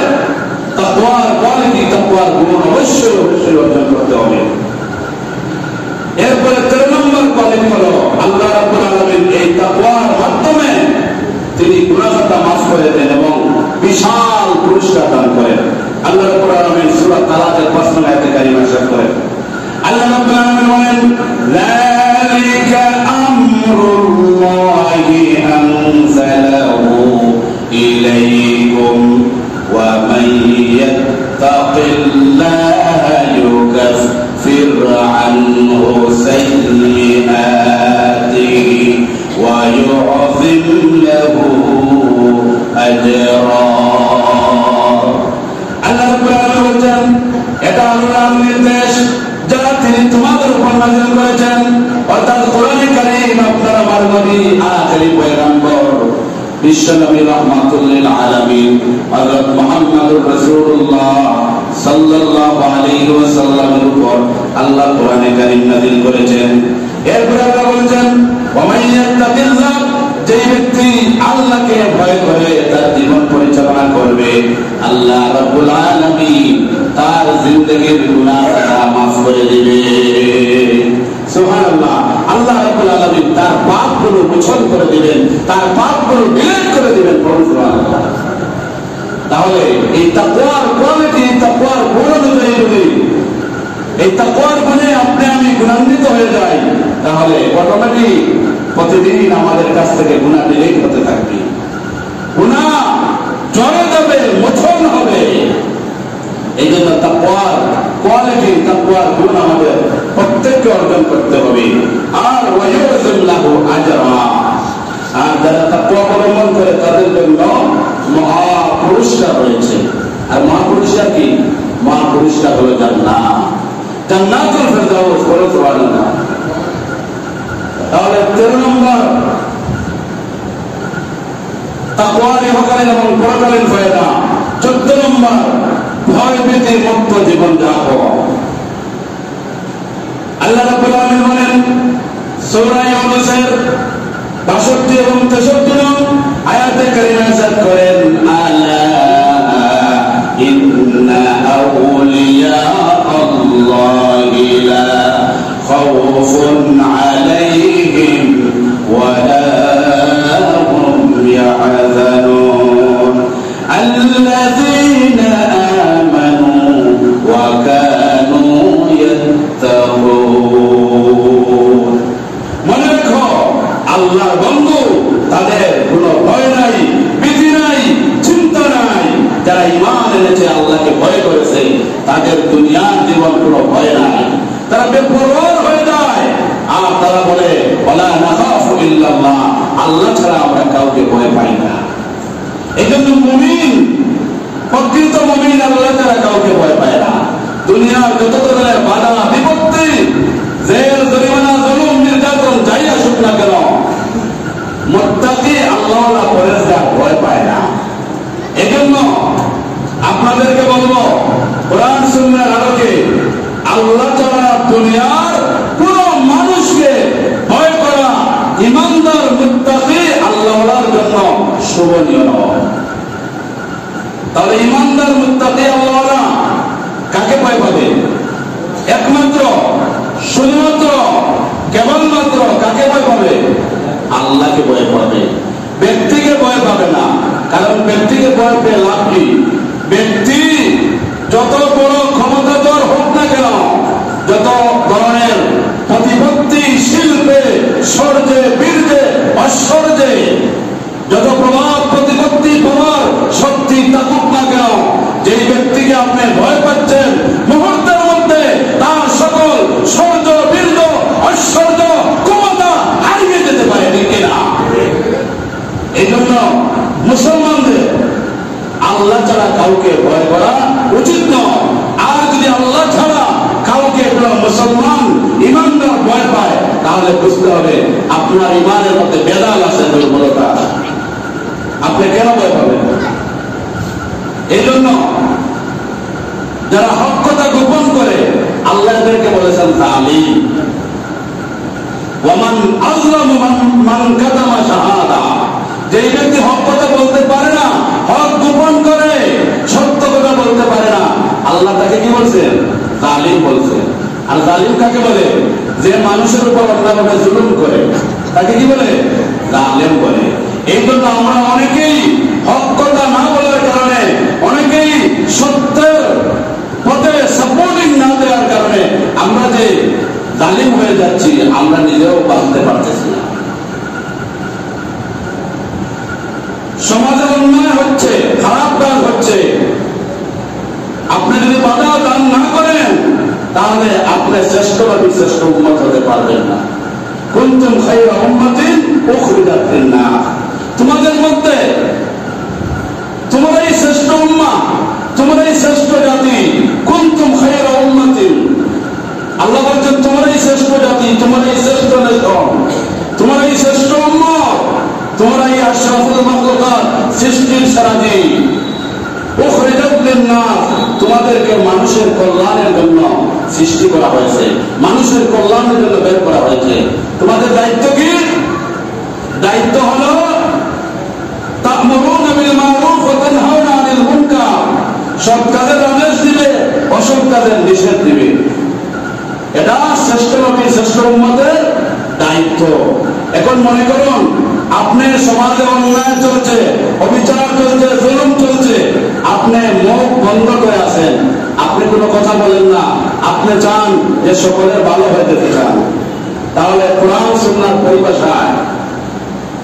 তাকওয়ার কোয়ালিটি, তাকওয়ার গুণ অবশ্যই অবশ্যই অর্জন করতে হবে। এরপরে 13 নম্বর কোয়ালিটি হলো আল্লাহ রাব্বুল আলামিন এই তাকওয়ার মাধ্যমে তিনি গুনাহ খাতা মাফ করে দেন এবং বিশাল পুরস্কার দান করেন। আল্লাহ রাব্বুল আলামিন সূরা তালাকের 5 নম্বর আয়াতে কারিমা ইরশাদ করেন, আল্লাহ রাব্বুল আলামিন বলেন, যালিকা আমরুল্লাহি আনজালাহু ইলাইকুম ওয়া মান ইয়াত্তাকিল্লাহা يكفر عنه سيئاته ويعظم له أجرا। আল্লাহ রাব্বুল আলামিন বলেন, এটা আল্লাহর নির্দেশ যা তিনি তোমাদের উপর নাযিল করেছেন, অর্থাৎ কোরআনে কারীম আপনার আমার নবী আখেরি পয়গম্বর বিশ্বনবী রাহমাতুল লিল আলামিন হযরত মুহাম্মদুর রাসূলুল্লাহ সাল্লাল্লাহু আলাইহি ওয়াসাল্লামের উপর আল্লাহ কোরআনে কারীম নাযিল করেছেন। এরপর আল্লাহ বলেন, ওয়া মান ইয়াত্তাকিল্লাহ, যে ব্যক্তি আল্লাহকে ভয় করে তার জীবন পরিচালনা করবে, আল্লাহ রাব্বুল আলামিন তার জিন্দেগীর গুনাহ মাফ করে দিবে। সুবহানাল্লাহ। আল্লাহ রাব্বুল আলামিন তার পাপগুলো মোচন করে দিবেন, তার পাপগুলো ডিলিট করে দিবেন। সুবহানাল্লাহ। তাহলে এই তাকওয়ার কোয়ালিটি, তাকওয়ার গুণ অনুযায়ী যদি এই তাকওয়ার গুণে আপনি আমি গুণান্বিত হয়ে যাই, তাহলে অটোমেটিক প্রতিদিন আমাদের কাছ থেকে গুনাহ ডিলিট হতে থাকবে, গুনাহ জড়ে যাবে, মোচন হবে। এই জন্য তাকওয়ার কোয়ালিটি, তাকওয়ার গুণ আমাদের প্রত্যেককে অর্জন করতে হবে। আর ওয়ায়ুযিল্লাহু আজরা, আর যারা তাকওয়া অবলম্বন করে তাদের জন্য মহা পুরস্কার রয়েছে। আর মহা পুরস্কার কি? মহা পুরস্কার হলো জান্নাত, জান্নাতুল ফেরদাউস। বলে সুবহানাল্লাহ। তাহলে 13 নম্বর তাকওয়ার ইহকালীন এবং পরকালীন ফায়দা। 14 নম্বর ভয় ভীতি মুক্ত জীবন যাপন। আল্লাহ রাব্বুল আলামিন বলেন সূরা ইউনূসের 62 এবং 63 নং আয়াতে কারিমা ইরশাদ করেন, আলা ইন্না আউলিয়া আল্লাহি লা খাউফুন আলাইহিম ওয়া লা হুম ইয়াহজানুন আল্লাযীনা আমানু ওয়া কানু ইয়াত্তাকুন। মনে রাখো, আল্লাহর বন্ধু তাদের কোনো ভয় নাই, ভীতি নাই, চিন্তা নাই। যারা ঈমান এনেছে, আল্লাহকে ভয় করেছে, তাদের দুনিয়ার জীবন কোনো ভয় নাই। তারা বেপরোয়া হয়ে যায় আর তারা বলে, ওয়ালা নাখাফু ইল্লাল্লাহ, আল্লাহ ছাড়া আমরা কাউকে ভয় পাই না। এই জন্য মুমিন, প্রকৃত মুমিন আল্লাহ ছাড়া কাউকে ভয় পায় না। দুনিয়ার যত ধরনের বাধা বিপত্তি, জেল জরিমানা, জুলুম নির্যাতন যাই আসুক না কেন, মুত্তাকি আল্লাহওয়ালা পরেজগার ভয় পায় না। এজন্য আপনাদেরকে বলবো, কোরআন সুন্নাহর আলোকে আল্লাহ ছাড়া দুনিয়ার কোন মানুষকে ভয় করা ঈমানদার মুত্তাকি আল্লাহওয়ালার জন্য শোভনীয় নয়। তাহলে ঈমানদার মুত্তাকি আল্লাহওয়ালা কাকে ভয় পাবে? একমাত্র, শুধুমাত্র, কেবলমাত্র কাকে ভয় পাবে? আল্লাহকে ভয় পাবে, ব্যক্তিকে ভয় পাবে না। কারণ ব্যক্তিকে ভয় পেয়ে লাভ কি? ব্যক্তি যত বড় ক্ষমতাধর হোক না কেন, যত ধরনের প্রতিপত্তি, শিল্পে, শৌর্যে, বীর্যে, ঐশ্বর্যে, যত প্রভাব, প্রতিপত্তি, প্রভাব, শক্তি থাকুক না কেন, যেই ব্যক্তিকে আপনি ভয় পাচ্ছেন, মুহূর্তের মধ্যে তার সকল শৌর্য, বীর্য, ঐশ্বর্য, ক্ষমতা হারিয়ে যেতে পারে, ঠিক কিনা? এই জন্য মুসলমানদের আল্লাহ ছাড়া কাউকে ভয় করা উচিত নয়। আর যদি আল্লাহ ছাড়া কাউকে কোনো মুসলমান ঈমানদার ভয় পায়, তাহলে বুঝতে হবে আপনার ঈমানের মধ্যে বেদাল আছে, দুর্বলতা। আপনি কেন ভয় পাবেন? এই জন্য যারা হক কথা গোপন করে, আল্লাহদেরকে বলে মান কাতামা শাহাদা, যে ব্যক্তি হক কথা বলতে পারে না, হক গোপন করে, সত্য কথা বলতে পারে না, আল্লাহ তাকে কি বলছেন? জালিম বলছেন। আর জালিম কাকে বলে? যে মানুষের উপর অন্যায়ভাবে জুলুম করে, তাকে কি বলে? জালিম বলে। এই জন্য আমরা অনেকেই হক কথা না বলার কারণে, অনেকেই সত্যের পথে সাপোর্টিং না দেওয়ার কারণে আমরা যে জালিম হয়ে যাচ্ছি, আমরা নিজেও বাঁচতে পারতেছি না। সমাজে অন্যায় হচ্ছে, খারাপ কাজ হচ্ছে, আপনি যদি বাধা দান না করেন, তাহলে আপনি শ্রেষ্ঠভাবে শ্রেষ্ঠ উম্মত হতে পারবেন না। কুনতুম খায়রা উম্মাতিন উখরিজাত লিন-নাস, তোমাদের মধ্যে তোমরাই শ্রেষ্ঠ উম্মাহ, তোমরাই শ্রেষ্ঠ জাতি। কুনতুম খায়রা উম্মাতিন, আল্লাহ বলছেন তোমরাই শ্রেষ্ঠ জাতি, তোমরাই শ্রেষ্ঠ নেতৃত্ব, তোমরাই শ্রেষ্ঠ উম্মত, তোমরাই আশরাফুল মাখলুকাত, সৃষ্টির সারাদি। উখরিজাত লিন-নাস, তোমাদেরকে মানুষের কল্যাণের জন্য সৃষ্টি করা হয়েছে, মানুষের কল্যাণের জন্য বের করা হয়েছে। তোমাদের দায়িত্ব কি? দায়িত্ব হলো তা'মুরুনা বিল মা'রুফ ওয়া তানহাউনা আনিল মুনকার, সৎ কাজের আদেশ দিবে, অসৎ কাজের নিষেধ দিবে। এটা শ্রেষ্ঠ নবী, শ্রেষ্ঠ উম্মতের দায়িত্ব। এখন মনে করুন আপনার সমাজে অন্যায় চলছে, অবিচার চলছে, জুলুম চলছে, আপনি মুখ বন্ধ করে আছেন, আপনি কোনো কথা বলেন না, আপনি চান যে সকলের ভালো হয়ে যেতে চান, তাহলে কোরআন সুন্নাহর পরিভাষায়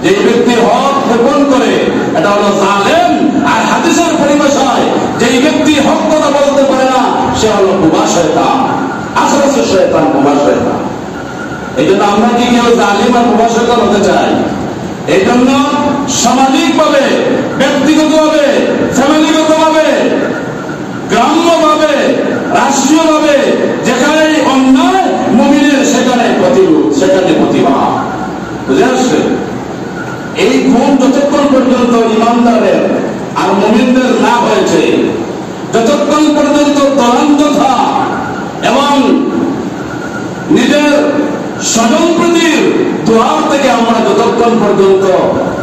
যে ব্যক্তি হক গোপন করে, এটা হলো জালেম। আর হাদিসের পরিভাষায় যে ব্যক্তি হক কথা বলতে পারে না, সে হলো বোবা শয়তান, আখরাসের শয়তান, বোবা শয়তান। এই জন্য আমরা কি কেউ জালিম আর বোবা শয়তান হতে চাই? এই জন্য সামাজিকভাবে, ব্যক্তিগতভাবে, ফ্যামিলিগতভাবে, গ্রাম্যভাবে, রাষ্ট্রীয়ভাবে যেখানে অন্যায় মুমিনের সেখানে প্রতিরোধ, সেখানে প্রতিবাদ। বুঝে আসছে? এই গুণ যতক্ষণ পর্যন্ত ইমানদারের আর মুমিনদের না হয়েছে, যতক্ষণ পর্যন্ত দলান্ততা এবং নিজের স্বজনপ্রীতির দুয়ার থেকে আমরা যতক্ষণ পর্যন্ত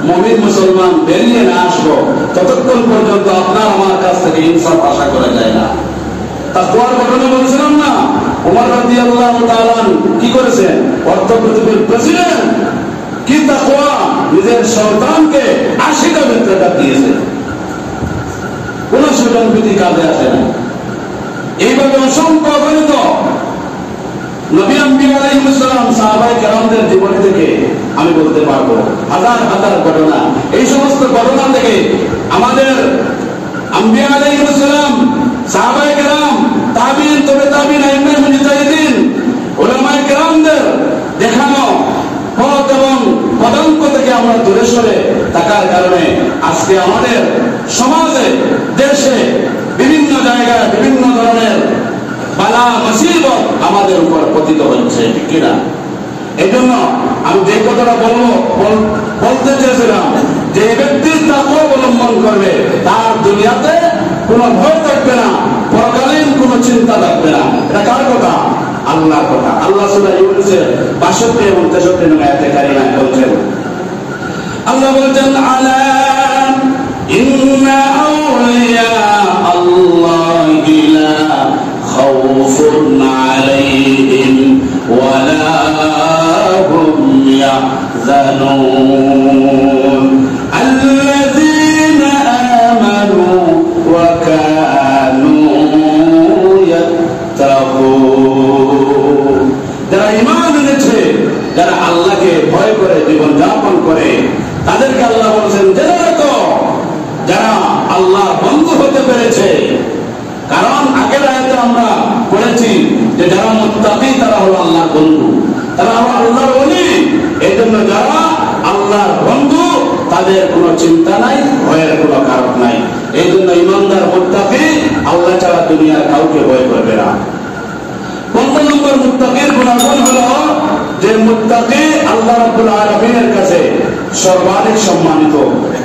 মুমিন মুসলমান বেরিয়ে না আসবো, ততক্ষণ পর্যন্ত আপনার আমার কাছ থেকে ইনসাফ আশা করা যায় না। তাকওয়ার ঘটনা বলছিলাম না, ওমর রাদিয়াল্লাহু তাআলা কি করেছেন? অর্থ পৃথিবীর প্রেসিডেন্ট, কি তাকওয়া, নিজের সন্তানকে 80টা বেত্রাঘাত দিয়েছে, কোন স্বজনপ্রীতি কাজে আসে না। এইভাবে অসংখ্য অগণিত নবী আম্বিয়া আলাইহিস সালাম, সাহাবায়ে কেরামদের জীবন থেকে আমি বলতে পারবো হাজার হাজার ঘটনা। এই সমস্ত ঘটনা থেকে আমাদের আম্বিয়া আলাইহিস সালাম, সাহাবায়ে কেরাম, তাবিঈন, তবে তাবিঈন, আইম্মা মুজতাহিদিন, উলামায়ে কেরামদের দেখানো পথ এবং পদাঙ্ক থেকে আমরা দূরে সরে থাকার কারণে আজকে আমাদের সমাজে, দেশে, বিভিন্ন জায়গায় বিভিন্ন ধরনের বালা মুসিবত আমাদের উপর পতিত হচ্ছে, ঠিক কিনা? এই জন্য আমি যে কথাটা বলতে চেয়েছিলাম, যে ব্যক্তির তাকওয়া অবলম্বন করবে, তার দুনিয়াতে কোনো ভয় থাকবে না, পরকালীন কোনো চিন্তা থাকবে না। এটা কার কথা? আল্লাহর কথা। আল্লাহ সূরা ইউনূসের 62 এবং 63 নম্বর আয়াতে কারিমায় বলছেন, আল্লাহ বলছেন, আলা ইন্না আউলিয়া আল্লাহি লা খাউফুন আলাইহিম ওয়া লা হুম ইয়াহজানুন আল্লাযীনা আমানু ওয়া কানু ইয়াত্তাকুন। যারা ঈমান এনেছে, যারা আল্লাহকে ভয় করে জীবন যাপন করে, তাদেরকে আল্লাহ বলছেন জেনে রাখো, যারা আল্লাহ বন্ধু হতে পেরেছে। কারণ আগের আয়াতে আমরা পড়েছি যে যারা মুত্তাকি তারা হলো আল্লাহর বন্ধু, তারা হলো আল্লাহর ওলি। এই জন্য যারা আল্লাহর বন্ধু, তাদের কোনো চিন্তা নাই, ভয়ের কোনো কারণ নাই। এই জন্য ঈমানদার মুত্তাকি আল্লাহ ছাড়া দুনিয়ার কাউকে ভয় করবে না। 15 নম্বর মুত্তাকির গুণাগুণ হলো যে মুত্তাকি আল্লাহ রাব্বুল আলামিনের কাছে সর্বাধিক সম্মানিত।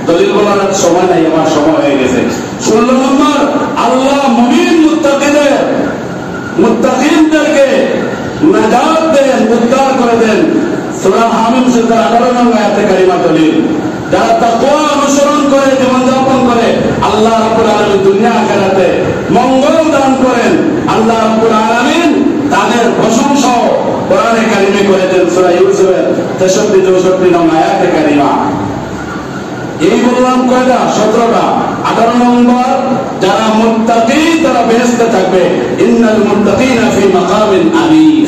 দলিল বলার সময় নাই, আমার সময় হয়ে গেছে। 16 নম্বর, আল্লাহ মুমিন মুত্তাকিনদেরকে নাজাত দেন, উদ্ধার করে দেন সূরা হামিম সূরা 18 নম্বর আয়াতে কারিমা দলিল। যারা তাকওয়া অনুসরণ করে জীবনযাপন করে আল্লাহ রাব্বুল আলামিন দুনিয়া আখিরাতে মঙ্গল দান করেন। আল্লাহ রাব্বুল আলামিন তাদের প্রশংসা কোরআনে কারিমে করেছেন সূরা ইউসুফের 63-64 নম্বর আয়াতে কারিমা। এই বললাম কয়টা? 17টা। 18 নম্বর যারা মুত্তাকি তারা বেহেশতে থাকবে। ইন্নাল মুত্তাকিনা ফি মাকামিন আমিন।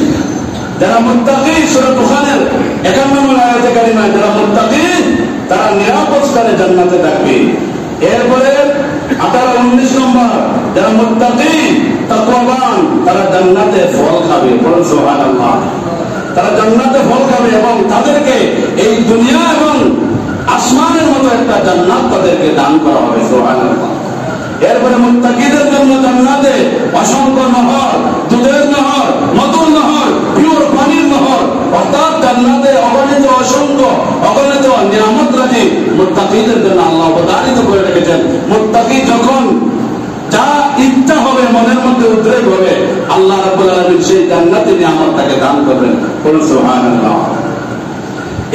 যারা মুত্তাকি সূরা দুখানের 51 নম্বর আয়াতে কারিমা, যারা মুত্তাকি তারা নিরাপদ স্থানে জান্নাতে থাকবে। এরপরে 18-19 নম্বর যারা মুত্তাকি তাকওয়াবান তারা জান্নাতে ফল খাবে। বলুন সুবহানাল্লাহ। তারা জান্নাতে ফল খাবে এবং তাদেরকে এই দুনিয়া এবং আসমানের মতো একটা জান্নাত তাদেরকে দান করা হবে। সুবহানাল্লাহ। এরপরে মুত্তাকিদের জন্য জান্নাতে অসংখ্য নহর, দুধের নহর, মধুর নহর, পিওর পানির নহর, অর্থাৎ জান্নাতে অগণিত অসংখ্য অগণিত নিয়ামত রাজি মুত্তাকিদের জন্য আল্লাহ অবধারিত করে রেখেছেন। মুত্তাকি যখন যা ইচ্ছা হবে মনের মধ্যে উদ্রেক হবে আল্লাহ রাব্বুল আলামিন সেই জান্নাতে নিয়ামত তাকে দান করবেন। বলুন সুবহানাল্লাহ।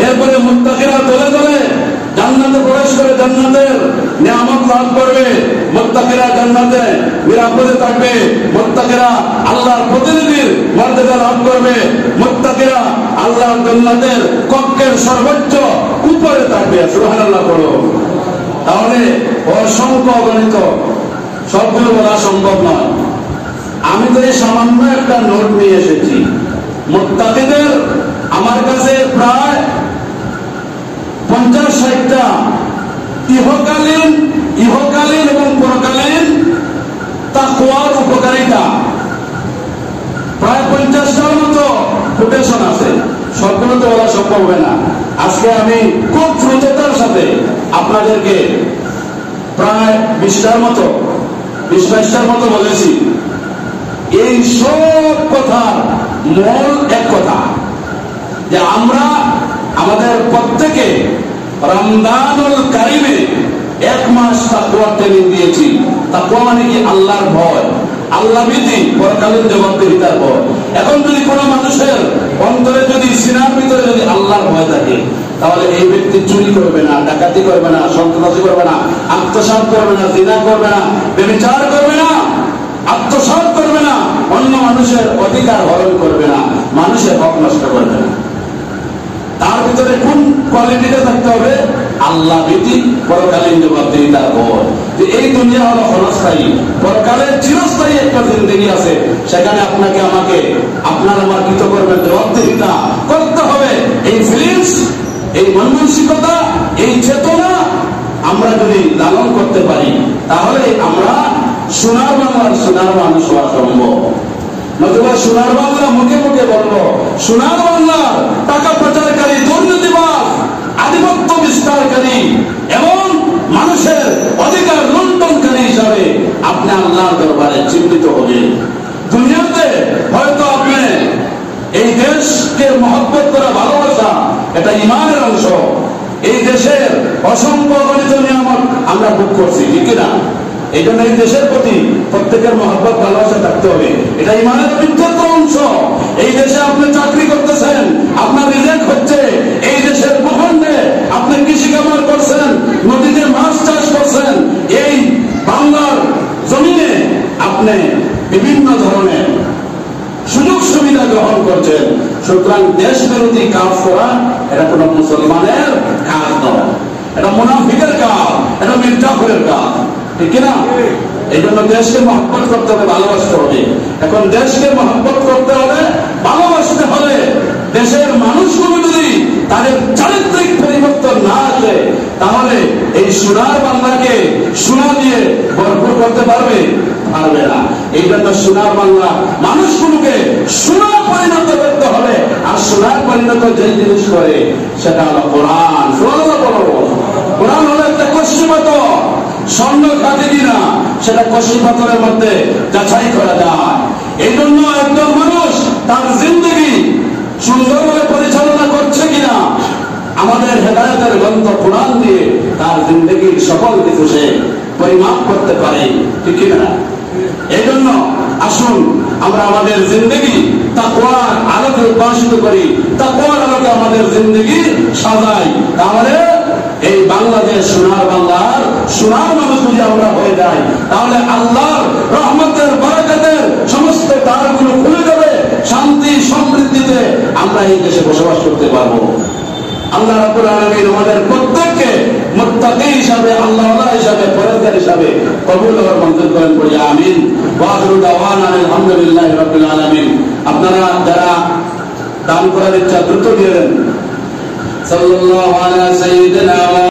এরপরে মুত্তাকিরা দলে দলে জান্নাতে প্রবেশ করে জান্নাতের নিয়ামত লাভ করবে। মুত্তাকিরা জান্নাতে নিরাপদে থাকবে। মুত্তাকিরা আল্লাহর প্রতিনিধির মর্যাদা লাভ করবে। মুত্তাকিরা আল্লাহর জান্নাতের কক্ষের সর্বোচ্চ উপরে থাকবে। সুবহানাল্লাহ বলো। তাহলে অসংখ্য অগণিত সবগুলো বলা সম্ভব নয়। আমি তো এই সামান্য একটা নোট নিয়ে এসেছি। মুত্তাকিদের আমার কাছে প্রায় 50-60টা ইহকালীন এবং পরকালীন তাকওয়ার উপকারিতা প্রায় 50টার মতো কোটেশন আছে। সবগুলো তো বলা সম্ভব হবে না। আজকে আমি খুব দ্রুততার সাথে আপনাদেরকে প্রায় 20টার মতো 20-22টার মতো বলেছি। এই সব কথার মূল এক কথা যে আমরা আমাদের প্রত্যেকে রমজানুল কারিমে 1 মাস তাকওয়ার ট্রেনিং দিয়েছি। তাকওয়া মানে কি? আল্লাহর ভয়, আল্লাহ ভীতি, পরকালীন জবাবদিহিতার ভয়। এখন যদি কোনো মানুষের অন্তরে যদি সিনার ভিতরে যদি আল্লাহর ভয় থাকে তাহলে এই ব্যক্তি চুরি করবে না, ডাকাতি করবে না, সন্ত্রাসী করবে না, আত্মসাৎ করবে না, জিনা করবে না, ব্যভিচার করবে না, আত্মসাৎ করবে না, অন্য মানুষের অধিকার হরণ করবে না, মানুষের হক নষ্ট করবে না। তার ভিতরে কোন কোয়ালিটিটা থাকতে হবে? আল্লাহ ভীতি, পরকালীন জবাবদিহিতার ভয়। এই দুনিয়া হলো ক্ষণস্থায়ী, পরকালের চিরস্থায়ী একটা জিন্দেগি আছে। সেখানে আপনাকে আমাকে আপনার আমার কৃত করবেন জবাবদিহিতা করতে হবে। এই ফিলিংস, এই মনমানসিকতা, এই চেতনা আমরা যদি লালন করতে পারি তাহলে আমরা সোনার বাংলার সোনার মানুষ হওয়া সম্ভব। নতুবা সোনার বাংলা মুখে মুখে বলবো, সোনার বাংলা টাকা পাচারকারী, দুর্নীতিবাজ, আধিপত্য বিস্তারকারী এবং মানুষের অধিকার লুণ্ঠনকারী হিসাবে আপনি আল্লাহর দরবারে চিহ্নিত হবেন। দুনিয়াতে হয়তো আপনি এই দেশকে মহব্বত করা, ভালোবাসা, এটা ইমানের অংশ। এই দেশের অসংখ্য অগণিত নিয়ামত আমরা ভোগ করছি, ঠিক কিনা? এই জন্য এই দেশের প্রতি প্রত্যেকের মহব্বত, ভালোবাসা থাকতে হবে। এটা ইমানের অবিচ্ছেদ্য অংশ। এই দেশে আপনি চাকরি করতেছেন, আপনার রিজেক্ট হচ্ছে। এই দেশের ভূখণ্ডে আপনি কৃষি কামার করছেন, নদীতে মাছ চাষ করছেন, এই বাংলার জমিনে আপনি বিভিন্ন ধরনের সুযোগ সুবিধা গ্রহণ করছেন। সুতরাং দেশ বিরোধী কাজ করা এটা কোন মুসলমানের কাজ নয়, এটা মুনাফিকের কাজ, এটা মির্জাফরের কাজ, ঠিক কিনা? এই জন্য দেশকে মহব্বত করতে হবে, ভালোবাসতে হবে। এখন দেশকে মহব্বত করতে হবে, ভালোবাসতে হবে। দেশের মানুষগুলো যদি তাদের চারিত্রিক পরিবর্তন না আসে তাহলে এই সোনার বাংলাকে সোনা দিয়ে ভরপুর করতে পারবে না। এই জন্য সোনার বাংলা মানুষগুলোকে সোনা পরিণত করতে হবে। আর সোনার পরিণত যে জিনিস করে সেটা হলো কোরআন। কোরআন হলো একটা কষ্টি পাথর, স্বর্ণ খাটে কিনা সেটা কষ্টি পাথরের মধ্যে যাচাই করা যায়। এই জন্য একজন মানুষ তার জিন্দগি সুন্দরভাবে পরিচালনা করছে কিনা আমাদের হেদায়েতের গ্রন্থ কোরআন দিয়ে তার জিন্দগির সকল কিছু সে পরিমাপ করতে পারে, ঠিক কিনা? এই জন্য আসুন আমরা আমাদের জিন্দগি তাকওয়ার আলোকে উদ্ভাসিত করি, তাকওয়ার আলোকে আমাদের জিন্দগি সাজাই, তাহলে এই বাংলাদেশ সোনার বাংলার সোনার মানুষ যদি আমরা হয়ে যাই, তাহলে আল্লাহর রহমতের বরকতের সমস্ত দ্বারগুলো খুলে যাবে, শান্তি সমৃদ্ধিতে আমরা এই দেশে বসবাস করতে পারবো। আল্লাহ রাব্বুল আলামিন আমাদের প্রত্যেককে মুত্তাকি হিসাবে, আল্লাহওয়ালা হিসাবে, পরহেজগার হিসাবে কবুল আর মঞ্জুর করেন, বলি আমিন। ওয়া আখিরু দাওয়ানা আলহামদুলিল্লাহি রাব্বিল আলামিন। আপনারা যারা দান করার ইচ্ছা দ্রুত দিয়ে দেন। সাল্লাল্লাহু আলা সাইয়্যিদিনা